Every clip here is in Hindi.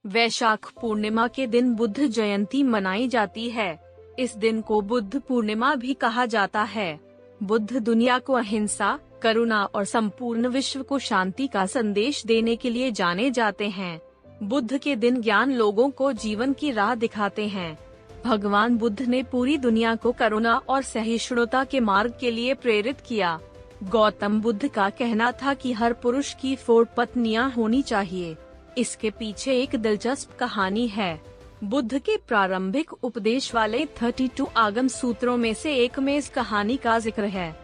वैशाख पूर्णिमा के दिन बुद्ध जयंती मनाई जाती है। इस दिन को बुद्ध पूर्णिमा भी कहा जाता है। बुद्ध दुनिया को अहिंसा, करुणा और संपूर्ण विश्व को शांति का संदेश देने के लिए जाने जाते हैं। बुद्ध के दिन ज्ञान लोगों को जीवन की राह दिखाते हैं। भगवान बुद्ध ने पूरी दुनिया को करुणा और सहिष्णुता के मार्ग के लिए प्रेरित किया। गौतम बुद्ध का कहना था कि हर पुरुष की 4 पत्नियां होनी चाहिए। इसके पीछे एक दिलचस्प कहानी है। बुद्ध के प्रारंभिक उपदेश वाले 32 आगम सूत्रों में से एक में इस कहानी का जिक्र है।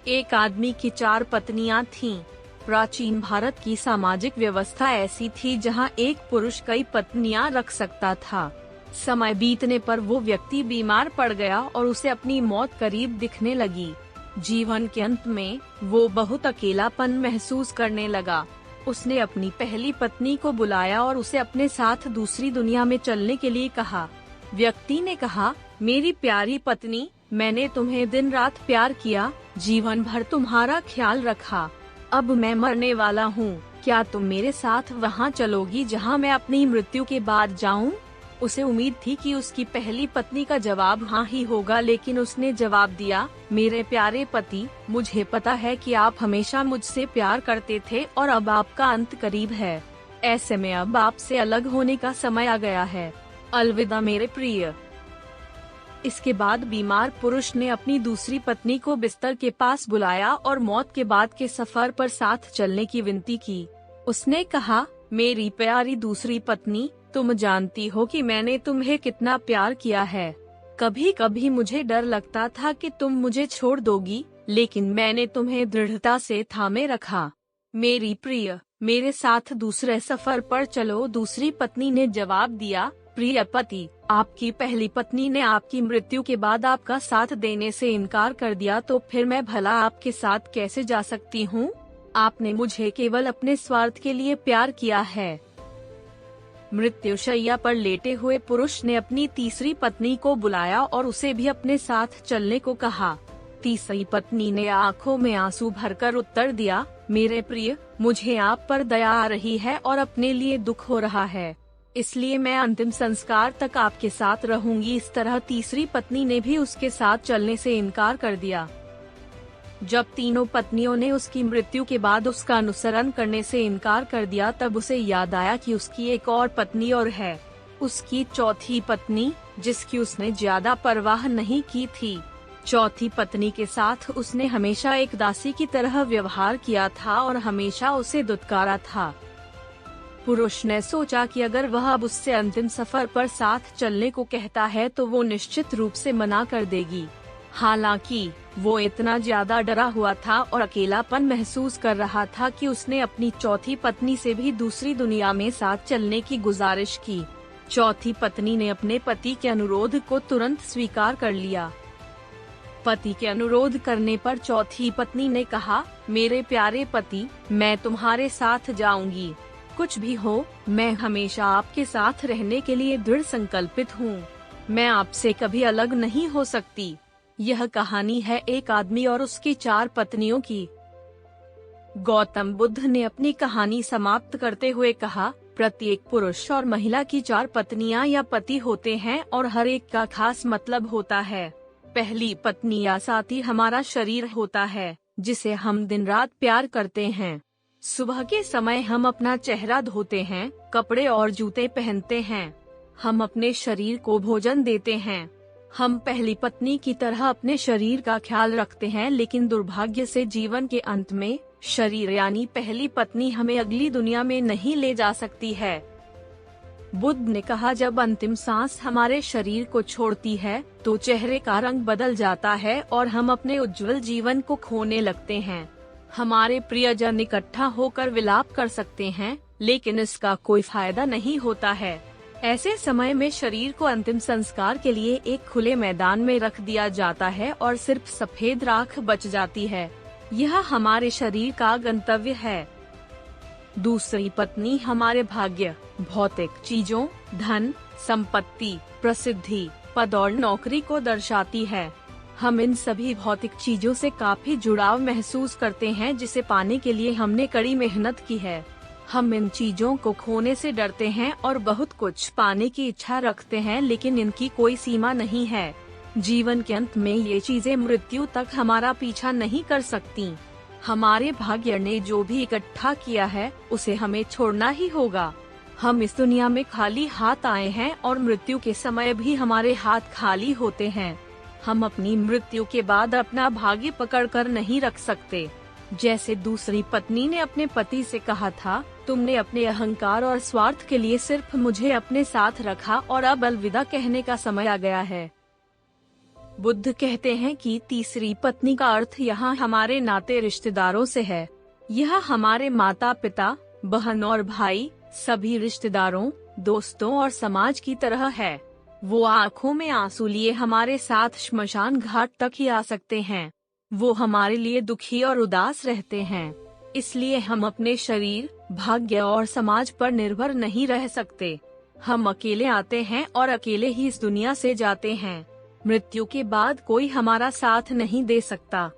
एक आदमी की 4 पत्नियां थीं। प्राचीन भारत की सामाजिक व्यवस्था ऐसी थी जहां एक पुरुष कई पत्नियां रख सकता था। समय बीतने पर वो व्यक्ति बीमार पड़ गया और उसे अपनी मौत करीब दिखने लगी। जीवन के अंत में वो बहुत अकेलापन महसूस करने लगा। उसने अपनी पहली पत्नी को बुलाया और उसे अपने साथ दूसरी दुनिया में चलने के लिए कहा। व्यक्ति ने कहा, मेरी प्यारी पत्नी, मैंने तुम्हें दिन रात प्यार किया, जीवन भर तुम्हारा ख्याल रखा। अब मैं मरने वाला हूँ, क्या तुम मेरे साथ वहाँ चलोगी जहाँ मैं अपनी मृत्यु के बाद जाऊँ? उसे उम्मीद थी कि उसकी पहली पत्नी का जवाब हाँ ही होगा, लेकिन उसने जवाब दिया, मेरे प्यारे पति, मुझे पता है कि आप हमेशा मुझसे प्यार करते थे और अब आपका अंत करीब है। ऐसे में अब आपसे अलग होने का समय आ गया है। अलविदा मेरे प्रिय। इसके बाद बीमार पुरुष ने अपनी दूसरी पत्नी को बिस्तर के पास बुलाया और मौत के बाद के सफर पर साथ चलने की विनती की। उसने कहा, मेरी प्यारी दूसरी पत्नी, तुम जानती हो कि मैंने तुम्हें कितना प्यार किया है। कभी कभी मुझे डर लगता था कि तुम मुझे छोड़ दोगी, लेकिन मैंने तुम्हें दृढ़ता से थामे रखा। मेरी प्रिय, मेरे साथ दूसरे सफर पर चलो। दूसरी पत्नी ने जवाब दिया, प्रिय पति, आपकी पहली पत्नी ने आपकी मृत्यु के बाद आपका साथ देने से इनकार कर दिया, तो फिर मैं भला आपके साथ कैसे जा सकती हूँ? आपने मुझे केवल अपने स्वार्थ के लिए प्यार किया है। मृत्युशैया पर लेटे हुए पुरुष ने अपनी तीसरी पत्नी को बुलाया और उसे भी अपने साथ चलने को कहा। तीसरी पत्नी ने आंखों में आंसू भरकर उत्तर दिया, मेरे प्रिय, मुझे आप पर दया आ रही है और अपने लिए दुख हो रहा है, इसलिए मैं अंतिम संस्कार तक आपके साथ रहूंगी। इस तरह तीसरी पत्नी ने भी उसके साथ चलने से इनकार कर दिया। जब तीनों पत्नियों ने उसकी मृत्यु के बाद उसका अनुसरण करने से इनकार कर दिया, तब उसे याद आया कि उसकी एक और पत्नी और है, उसकी चौथी पत्नी, जिसकी उसने ज्यादा परवाह नहीं की थी। चौथी पत्नी के साथ उसने हमेशा एक दासी की तरह व्यवहार किया था और हमेशा उसे दुत्कारा था। पुरुष ने सोचा कि अगर वह अब उससे अंतिम सफर पर साथ चलने को कहता है तो वो निश्चित रूप से मना कर देगी। हालांकि वो इतना ज्यादा डरा हुआ था और अकेलापन महसूस कर रहा था कि उसने अपनी चौथी पत्नी से भी दूसरी दुनिया में साथ चलने की गुजारिश की। चौथी पत्नी ने अपने पति के अनुरोध को तुरंत स्वीकार कर लिया। पति के अनुरोध करने पर चौथी पत्नी ने कहा, मेरे प्यारे पति, मैं तुम्हारे साथ जाऊंगी। कुछ भी हो, मैं हमेशा आपके साथ रहने के लिए दृढ़ संकल्पित हूँ। मैं आपसे कभी अलग नहीं हो सकती। यह कहानी है एक आदमी और उसकी 4 पत्नियों की। गौतम बुद्ध ने अपनी कहानी समाप्त करते हुए कहा, प्रत्येक पुरुष और महिला की 4 पत्नियां या पति होते हैं और हर एक का खास मतलब होता है। पहली पत्नी या साथी हमारा शरीर होता है, जिसे हम दिन रात प्यार करते हैं। सुबह के समय हम अपना चेहरा धोते हैं, कपड़े और जूते पहनते हैं। हम अपने शरीर को भोजन देते हैं। हम पहली पत्नी की तरह अपने शरीर का ख्याल रखते हैं, लेकिन दुर्भाग्य से जीवन के अंत में शरीर यानी पहली पत्नी हमें अगली दुनिया में नहीं ले जा सकती है। बुद्ध ने कहा, जब अंतिम सांस हमारे शरीर को छोड़ती है तो चेहरे का रंग बदल जाता है और हम अपने उज्जवल जीवन को खोने लगते हैं। हमारे प्रियजन इकट्ठा होकर विलाप कर सकते हैं, लेकिन इसका कोई फायदा नहीं होता है। ऐसे समय में शरीर को अंतिम संस्कार के लिए एक खुले मैदान में रख दिया जाता है और सिर्फ सफेद राख बच जाती है। यह हमारे शरीर का गंतव्य है। दूसरी पत्नी हमारे भाग्य, भौतिक चीजों, धन, संपत्ति, प्रसिद्धि, पद और नौकरी को दर्शाती है। हम इन सभी भौतिक चीजों से काफी जुड़ाव महसूस करते हैं, जिसे पाने के लिए हमने कड़ी मेहनत की है। हम इन चीजों को खोने से डरते हैं और बहुत कुछ पाने की इच्छा रखते हैं, लेकिन इनकी कोई सीमा नहीं है। जीवन के अंत में ये चीजें मृत्यु तक हमारा पीछा नहीं कर सकती। हमारे भाग्य ने जो भी इकट्ठा किया है उसे हमें छोड़ना ही होगा। हम इस दुनिया में खाली हाथ आए हैं और मृत्यु के समय भी हमारे हाथ खाली होते हैं। हम अपनी मृत्यु के बाद अपना भाग्य पकड़ कर नहीं रख सकते। जैसे दूसरी पत्नी ने अपने पति से कहा था, तुमने अपने अहंकार और स्वार्थ के लिए सिर्फ मुझे अपने साथ रखा और अब अलविदा कहने का समय आ गया है। बुद्ध कहते हैं कि तीसरी पत्नी का अर्थ यहाँ हमारे नाते रिश्तेदारों से है। यह हमारे माता पिता, बहन और भाई, सभी रिश्तेदारों, दोस्तों और समाज की तरह है। वो आँखों में आंसू लिए हमारे साथ श्मशान घाट तक ही आ सकते हैं। वो हमारे लिए दुखी और उदास रहते हैं। इसलिए हम अपने शरीर, भाग्य और समाज पर निर्भर नहीं रह सकते। हम अकेले आते हैं और अकेले ही इस दुनिया से जाते हैं। मृत्यु के बाद कोई हमारा साथ नहीं दे सकता।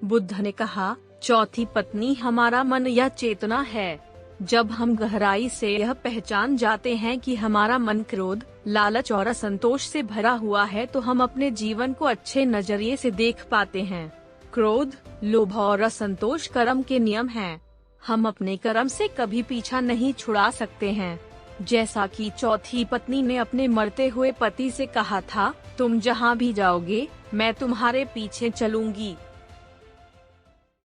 बुद्ध ने कहा, चौथी पत्नी हमारा मन या चेतना है। जब हम गहराई से यह पहचान जाते हैं कि हमारा मन क्रोध, लालच और असंतोष से भरा हुआ है, तो हम अपने जीवन को अच्छे नजरिए से देख पाते हैं। क्रोध, लोभ और असंतोष कर्म के नियम हैं। हम अपने कर्म से कभी पीछा नहीं छुड़ा सकते हैं। जैसा कि चौथी पत्नी ने अपने मरते हुए पति से कहा था, तुम जहाँ भी जाओगे मैं तुम्हारे पीछे चलूंगी।